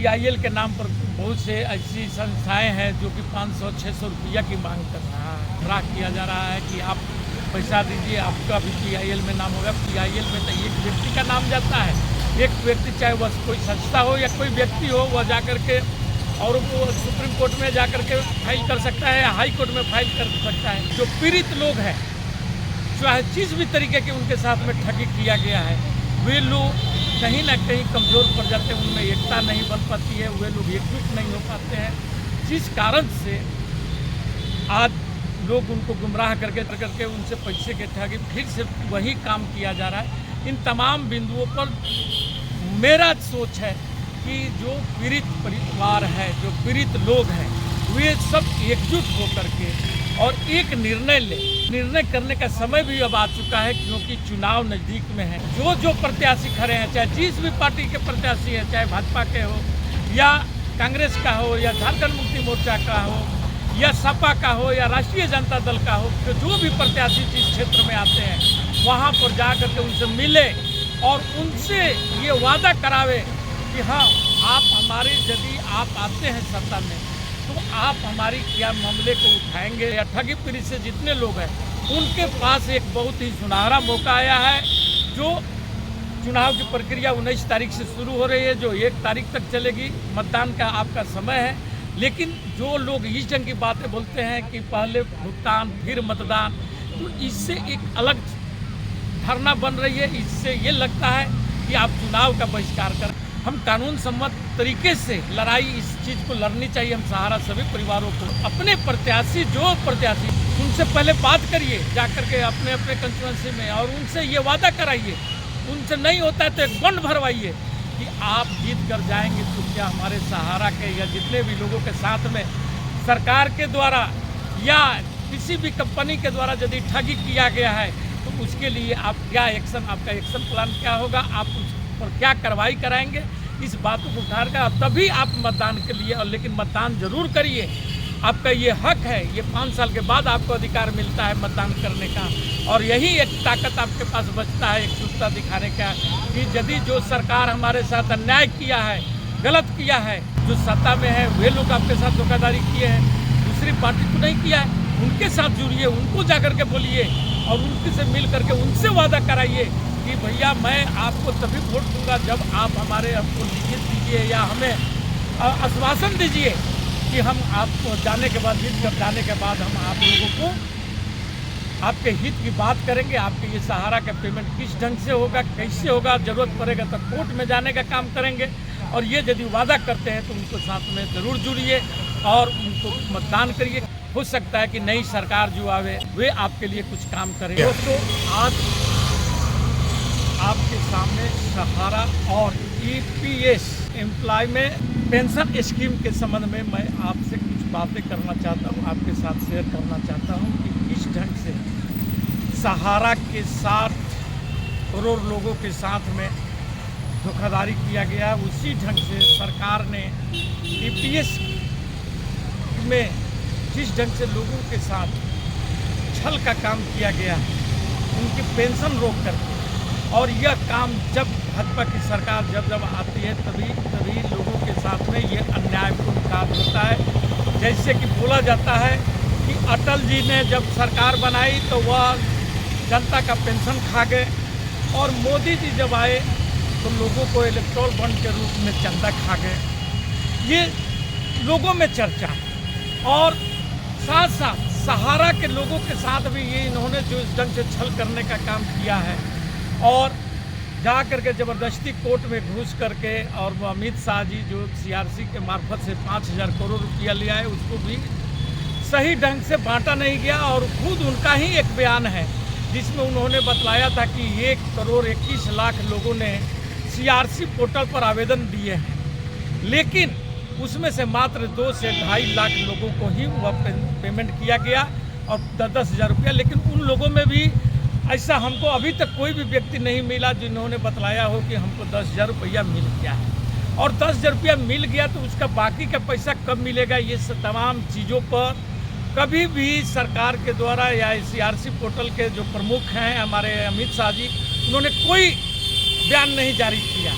PIL के नाम पर बहुत से ऐसी संस्थाएं हैं जो कि 500-600 रुपया की मांग कर रहा किया जा रहा है कि आप पैसा दीजिए, आपका भी पीआईएल में नाम होगा। पीआईएल में तो एक व्यक्ति का नाम जाता है, एक व्यक्ति चाहे वह कोई संस्था हो या कोई व्यक्ति हो, वह जा कर के और वो सुप्रीम कोर्ट में जा कर के फाइल कर सकता है या हाई कोर्ट में फाइल कर सकता है। जो पीड़ित लोग हैं, चाहे जिस भी तरीके के उनके साथ में ठगी किया गया है, वे लोग कहीं ना कहीं कमज़ोर पड़ जाते हैं, उनमें एकता नहीं बन पाती है, वे लोग एकजुट नहीं हो पाते हैं, जिस कारण से आज लोग उनको गुमराह करके उनसे पैसे के ठगी फिर से वही काम किया जा रहा है। इन तमाम बिंदुओं पर मेरा सोच है कि जो पीड़ित परिवार है, जो पीड़ित लोग हैं, वे सब एकजुट होकर के और एक निर्णय करने का समय भी अब आ चुका है, क्योंकि चुनाव नज़दीक में है। जो प्रत्याशी खड़े हैं, चाहे जिस भी पार्टी के प्रत्याशी हैं, चाहे भाजपा के हो या कांग्रेस का हो या झारखंड मुक्ति मोर्चा का हो या सपा का हो या राष्ट्रीय जनता दल का हो, तो जो भी प्रत्याशी जिस क्षेत्र में आते हैं वहाँ पर जा कर के उनसे मिले और उनसे ये वादा करावे कि हाँ, आप हमारे यदि आप आते हैं सत्ता में तो आप हमारी क्या मामले को उठाएंगे। या ठगी पीड़ित से जितने लोग हैं उनके पास एक बहुत ही सुनहरा मौका आया है। जो चुनाव की प्रक्रिया 19 तारीख से शुरू हो रही है, जो 1 तारीख तक चलेगी, मतदान का आपका समय है। लेकिन जो लोग इस ढंग की बातें बोलते हैं कि पहले भुगतान फिर मतदान, तो इससे एक अलग धारणा बन रही है। इससे ये लगता है कि आप चुनाव का बहिष्कार करें। हम कानून सम्मत तरीके से लड़ाई इस चीज़ को लड़नी चाहिए। हम सहारा सभी परिवारों को अपने प्रत्याशी उनसे पहले बात करिए जाकर के अपने अपने कंस्टिट्यूंसी में, और उनसे ये वादा कराइए। उनसे नहीं होता है तो एक बॉन्ड भरवाइए कि आप जीत कर जाएंगे तो क्या हमारे सहारा के या जितने भी लोगों के साथ में सरकार के द्वारा या किसी भी कंपनी के द्वारा यदि ठगी किया गया है तो उसके लिए आप क्या आपका एक्शन प्लान क्या होगा, आप उस पर क्या कार्रवाई कराएंगे। इस बातों को उठाकर तभी आप मतदान के लिए, और लेकिन मतदान जरूर करिए। आपका ये हक है, ये 5 साल के बाद आपको अधिकार मिलता है मतदान करने का, और यही एक ताकत आपके पास बचता है एकजुटता दिखाने का कि यदि जो सरकार हमारे साथ अन्याय किया है, गलत किया है, जो सत्ता में है वे लोग आपके साथ धोखाधड़ी किए हैं, दूसरी पार्टी को नहीं किया है, उनके साथ जुड़िए, उनको जा कर के बोलिए और उनके से मिल करके उनसे वादा कराइए कि भैया मैं आपको तभी वोट दूंगा जब आप हमारे हमको लिखित दीजिए या हमें आश्वासन दीजिए कि हम आपको जाने के बाद, जीत कर जाने के बाद हम आप लोगों को आपके हित की बात करेंगे। आपके ये सहारा का पेमेंट किस ढंग से होगा, कैसे होगा, ज़रूरत पड़ेगा तो कोर्ट में जाने का काम करेंगे। और ये यदि वादा करते हैं तो उनको साथ में ज़रूर जुड़िए और उनको मतदान करिए। हो सकता है कि नई सरकार जो आवे वे आपके लिए कुछ काम करें। दोस्तों, आज आपके सामने सहारा और ईपीएस एम्प्लॉयमेंट पेंशन स्कीम के संबंध में मैं आपसे कुछ बातें करना चाहता हूं, आपके साथ शेयर करना चाहता हूं कि किस ढंग से सहारा के साथ करोड़ लोगों के साथ में धोखाधड़ी किया गया। उसी ढंग से सरकार ने ईपीएस में जिस ढंग से लोगों के साथ छल का काम किया गया, उनकी पेंशन रोक करके, और यह काम जब भाजपा की सरकार जब आती है तभी लोगों के साथ में ये अन्यायपूर्ण कार्य होता है। जैसे कि बोला जाता है कि अटल जी ने जब सरकार बनाई तो वह जनता का पेंशन खा गए, और मोदी जी जब आए तो लोगों को इलेक्ट्रोल बॉन्ड के रूप में चंदा खा गए। ये लोगों में चर्चा है। और साथ साथ सहारा के लोगों के साथ भी ये इन्होंने जो इस ढंग से छल करने का काम किया है, और जा करके ज़बरदस्ती कोर्ट में घुस करके, और अमित शाह जी जो सीआरसी के मार्फत से 5000 करोड़ रुपया लिया है उसको भी सही ढंग से बांटा नहीं गया। और खुद उनका ही एक बयान है जिसमें उन्होंने बतलाया था कि 1,21,00,000 लोगों ने सीआरसी पोर्टल पर आवेदन दिए हैं, लेकिन उसमें से मात्र 2 से 2.5 लाख लोगों को ही वह पेमेंट किया गया और 10-10 हज़ार रुपया। लेकिन उन लोगों में भी ऐसा हमको अभी तक कोई भी व्यक्ति नहीं मिला जिन्होंने बतलाया हो कि हमको 10,000 रुपया मिल गया है। और 10,000 रुपया मिल गया तो उसका बाकी का पैसा कब मिलेगा, ये तमाम चीज़ों पर कभी भी सरकार के द्वारा या सीआरसी पोर्टल के जो प्रमुख हैं हमारे अमित शाह जी, उन्होंने कोई बयान नहीं जारी किया।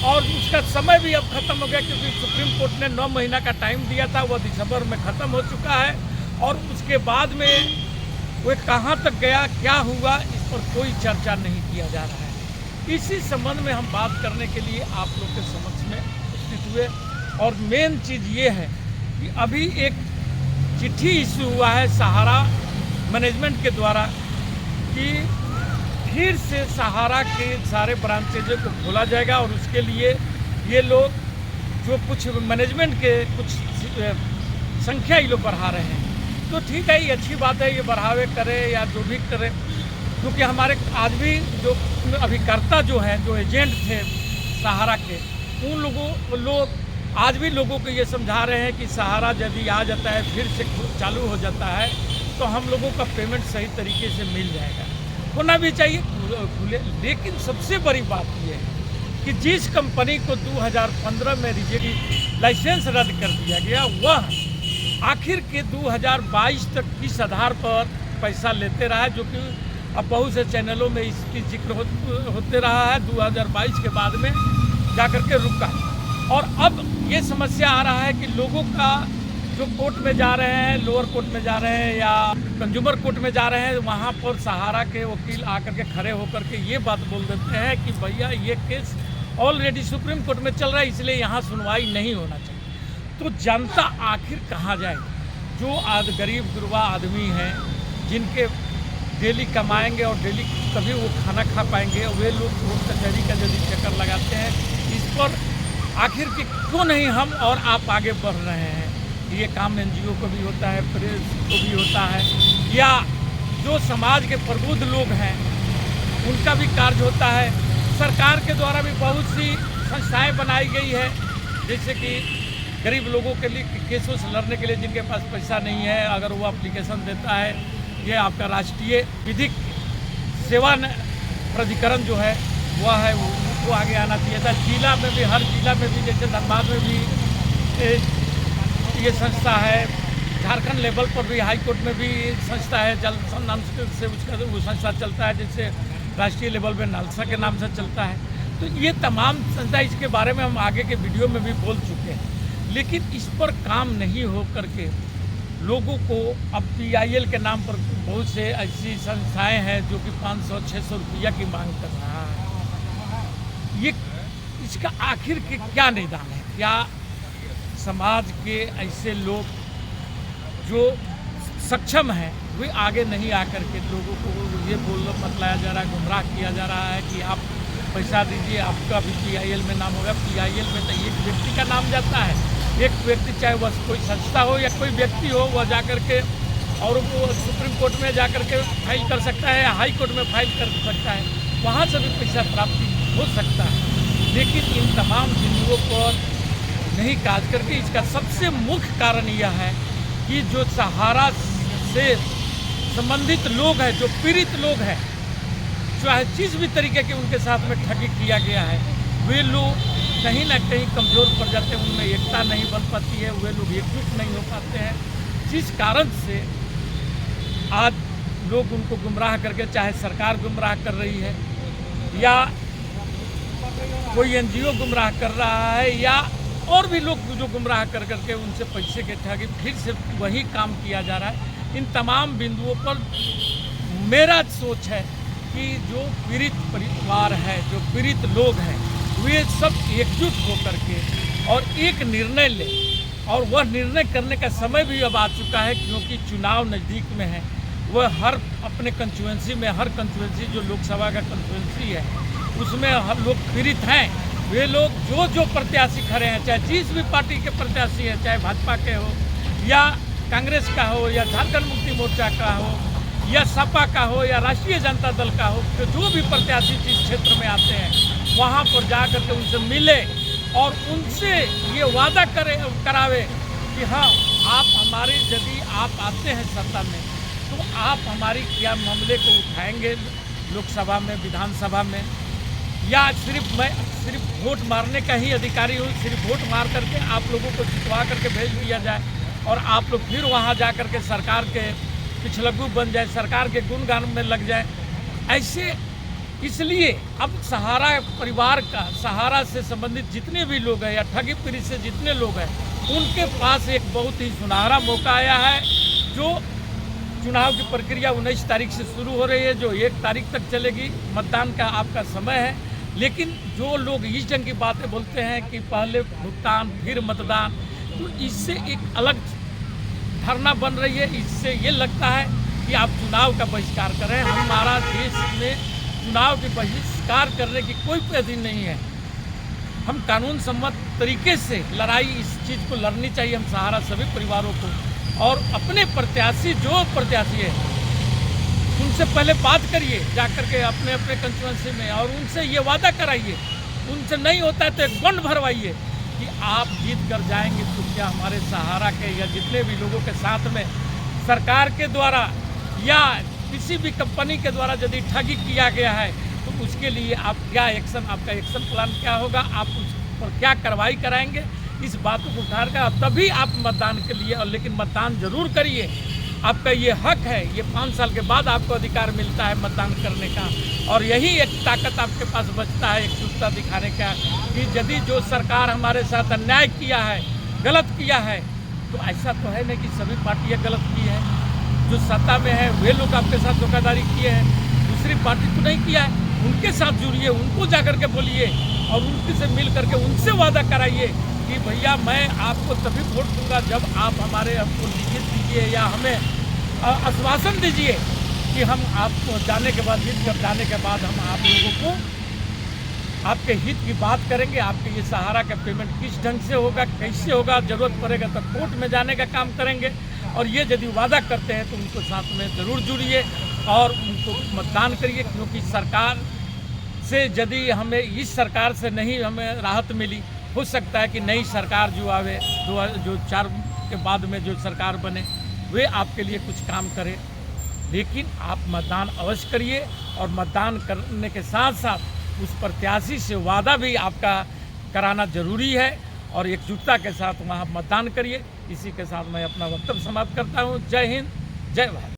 और उसका समय भी अब ख़त्म हो गया, क्योंकि सुप्रीम कोर्ट ने 9 महीना का टाइम दिया था, वह दिसंबर में ख़त्म हो चुका है। और उसके बाद में वह कहाँ तक गया, क्या हुआ, इस पर कोई चर्चा नहीं किया जा रहा है। इसी संबंध में हम बात करने के लिए आप लोग के समक्ष में उपस्थित हुए। और मेन चीज़ ये है कि अभी एक चिट्ठी इशू हुआ है सहारा मैनेजमेंट के द्वारा कि फिर से सहारा के सारे ब्रांचेज को खोला जाएगा, और उसके लिए ये लोग जो कुछ मैनेजमेंट के कुछ संख्या ये लोग बढ़ा रहे हैं। तो ठीक है, ये अच्छी बात है, ये बढ़ावे करे या जो भी करे, क्योंकि हमारे आज भी जो अभिकर्ता जो हैं, जो एजेंट थे सहारा के, उन लोग आज भी लोगों को ये समझा रहे हैं कि सहारा यदि आ जाता है, फिर से चालू हो जाता है, तो हम लोगों का पेमेंट सही तरीके से मिल जाएगा, होना भी चाहिए खुले। लेकिन सबसे बड़ी बात यह है कि जिस कंपनी को 2015 में लाइसेंस रद्द कर दिया गया, वह आखिर के 2022 तक किस आधार पर पैसा लेते रहा है, जो कि अब बहुत से चैनलों में इसकी जिक्र होते रहा है। 2022 के बाद में जाकर के रुका, और अब ये समस्या आ रहा है कि लोगों का जो कोर्ट में जा रहे हैं, लोअर कोर्ट में जा रहे हैं या कंज्यूमर कोर्ट में जा रहे हैं, वहाँ पर सहारा के वकील आकर के खड़े होकर के ये बात बोल देते हैं कि भैया ये केस ऑलरेडी सुप्रीम कोर्ट में चल रहा है, इसलिए यहाँ सुनवाई नहीं होना चाहिए। तो जनता आखिर कहाँ जाएगी? जो गरीब गुरबा आदमी हैं, जिनके डेली कमाएंगे और डेली तभी वो खाना खा पाएंगे, वे लोग कोर्ट कचहरी का यदि चक्कर लगाते हैं, इस पर आखिर कि क्यों नहीं हम और आप आगे बढ़ रहे हैं। ये काम एनजीओ को भी होता है, प्रेस को भी होता है, या जो समाज के प्रबुद्ध लोग हैं उनका भी कार्य होता है। सरकार के द्वारा भी बहुत सी संस्थाएं बनाई गई है, जैसे कि गरीब लोगों के लिए केसों से लड़ने के लिए, जिनके पास पैसा नहीं है, अगर वो एप्लीकेशन देता है, ये आपका राष्ट्रीय विधिक सेवा प्राधिकरण जो है वह है, वो आगे आना चाहिए था। जिला में भी, हर जिला में भी, जैसे धनबाद में भी ये संस्था है, झारखंड लेवल पर भी हाई कोर्ट में भी संस्था है, जल नाम से उसका वो संस्था चलता है, जैसे राष्ट्रीय लेवल पे नालसा के नाम से चलता है। तो ये तमाम संस्था, इसके बारे में हम आगे के वीडियो में भी बोल चुके हैं, लेकिन इस पर काम नहीं हो करके लोगों को अब PIL के नाम पर बहुत से ऐसी संस्थाएं हैं जो कि 500-600 रुपया की मांग कर रहा है। ये इसका आखिर के क्या निदान है? क्या समाज के ऐसे लोग जो सक्षम हैं वे आगे नहीं आकर के लोगों को ये बतलाया जा रहा है, गुमराह किया जा रहा है कि आप पैसा दीजिए, आपका भी PIL में नाम होगा। PIL में तो एक व्यक्ति का नाम जाता है, एक व्यक्ति, चाहे वह कोई संस्था हो या कोई व्यक्ति हो, वह जाकर के और वो सुप्रीम कोर्ट में जाकर के फाइल कर सकता है या हाई कोर्ट में फाइल कर सकता है, वहाँ से भी पैसा प्राप्ति हो सकता है। लेकिन इन तमाम बिंदुओं पर नहीं काज करके, इसका सबसे मुख्य कारण यह है कि जो सहारा से संबंधित लोग हैं, जो पीड़ित लोग हैं, चाहे जिस भी तरीके के उनके साथ में ठगी किया गया है, वे लोग कहीं ना कहीं कमज़ोर पड़ जाते हैं, उनमें एकता नहीं बन पाती है, वे लोग एकजुट नहीं हो पाते हैं, जिस कारण से आज लोग उनको गुमराह करके, चाहे सरकार गुमराह कर रही है या कोई NGO गुमराह कर रहा है या और भी लोग जो गुमराह कर करके उनसे पैसे के ठगी, फिर से वही काम किया जा रहा है। इन तमाम बिंदुओं पर मेरा सोच है कि जो पीड़ित परिवार है, जो पीड़ित लोग हैं, वे सब एकजुट होकर के और एक निर्णय लें, और वह निर्णय करने का समय भी अब आ चुका है, क्योंकि चुनाव नज़दीक में है। वह हर अपने कंस्टिट्यूएंसी में, हर कंस्टिट्यूएंसी जो लोकसभा का कंस्टिट्यूएंसी है, उसमें हर लोग पीड़ित हैं। वे लोग जो प्रत्याशी खड़े हैं, चाहे जिस भी पार्टी के प्रत्याशी हैं, चाहे भाजपा के हो या कांग्रेस का हो या झारखंड मुक्ति मोर्चा का हो या सपा का हो या राष्ट्रीय जनता दल का हो, तो जो भी प्रत्याशी जिस क्षेत्र में आते हैं, वहाँ पर जा कर के उनसे मिले और उनसे ये वादा करावे कि हाँ, आप हमारे, यदि आप आते हैं सत्ता में, तो आप हमारी क्या मामले को उठाएंगे लोकसभा में, विधानसभा में, या सिर्फ वोट मारने का ही अधिकारी हो, सिर्फ वोट मार करके आप लोगों को जितवा करके भेज दिया जाए और आप लोग फिर वहाँ जा कर के सरकार के पिछलग्गू बन जाए, सरकार के गुणगान में लग जाए। ऐसे इसलिए अब सहारा परिवार का, सहारा से संबंधित जितने भी लोग हैं या ठगी पीड़ित से जितने लोग हैं, उनके पास एक बहुत ही सुनहरा मौका आया है। जो चुनाव की प्रक्रिया 19 तारीख से शुरू हो रही है, जो 1 तारीख तक चलेगी, मतदान का आपका समय है। लेकिन जो लोग इस ढंग की बातें बोलते हैं कि पहले भुगतान फिर मतदान, तो इससे एक अलग धारणा बन रही है। इससे ये लगता है कि आप चुनाव का बहिष्कार करें। हमारा देश में चुनाव के बहिष्कार करने की कोई प्रति नहीं है। हम कानून सम्मत तरीके से लड़ाई इस चीज़ को लड़नी चाहिए हम सहारा सभी परिवारों को। और अपने प्रत्याशी, जो प्रत्याशी है, उनसे पहले बात करिए जाकर के अपने अपने कंस्टिट्यूंसी में, और उनसे ये वादा कराइए। उनसे नहीं होता है तो एक बॉन्ड भरवाइए कि आप जीत कर जाएंगे तो क्या हमारे सहारा के या जितने भी लोगों के साथ में सरकार के द्वारा या किसी भी कंपनी के द्वारा यदि ठगी किया गया है तो उसके लिए आप क्या एक्शन, आपका एक्शन प्लान क्या होगा, आप उस पर क्या कार्रवाई कराएंगे, इस बात को उठाकर तभी आप मतदान के लिए। और लेकिन मतदान जरूर करिए, आपका ये हक है। ये 5 साल के बाद आपको अधिकार मिलता है मतदान करने का, और यही एक ताकत आपके पास बचता है एकजुटता दिखाने का कि यदि जो सरकार हमारे साथ अन्याय किया है, गलत किया है, तो ऐसा तो है नहीं कि सभी पार्टियां गलत की है। जो सत्ता में है वे लोग आपके साथ धोखाधड़ी किए हैं, दूसरी पार्टी तो नहीं किया है। उनके साथ जुड़िए, उनको जाकर के बोलिए और उनके से मिल करके उनसे वादा कराइए कि भैया मैं आपको तभी वोट दूंगा जब आप हमको लिखित दीजिए या हमें आश्वासन दीजिए कि हम आपको जाने के बाद, जीत कर जाने के बाद हम आप लोगों को आपके हित की बात करेंगे। आपके ये सहारा का पेमेंट किस ढंग से होगा, कैसे होगा, ज़रूरत पड़ेगा तो कोर्ट में जाने का काम करेंगे। और ये यदि वादा करते हैं तो उनको साथ में ज़रूर जुड़िए और उनको मतदान करिए। क्योंकि सरकार से यदि हमें इस सरकार से नहीं हमें राहत मिली, हो सकता है कि नई सरकार जो आवे, जो 4 के बाद में जो सरकार बने, वे आपके लिए कुछ काम करे। लेकिन आप मतदान अवश्य करिए, और मतदान करने के साथ साथ उस प्रत्याशी से वादा भी आपका कराना जरूरी है, और एकजुटता के साथ वहाँ मतदान करिए। इसी के साथ मैं अपना वक्तव्य समाप्त करता हूँ। जय हिंद, जय भारत।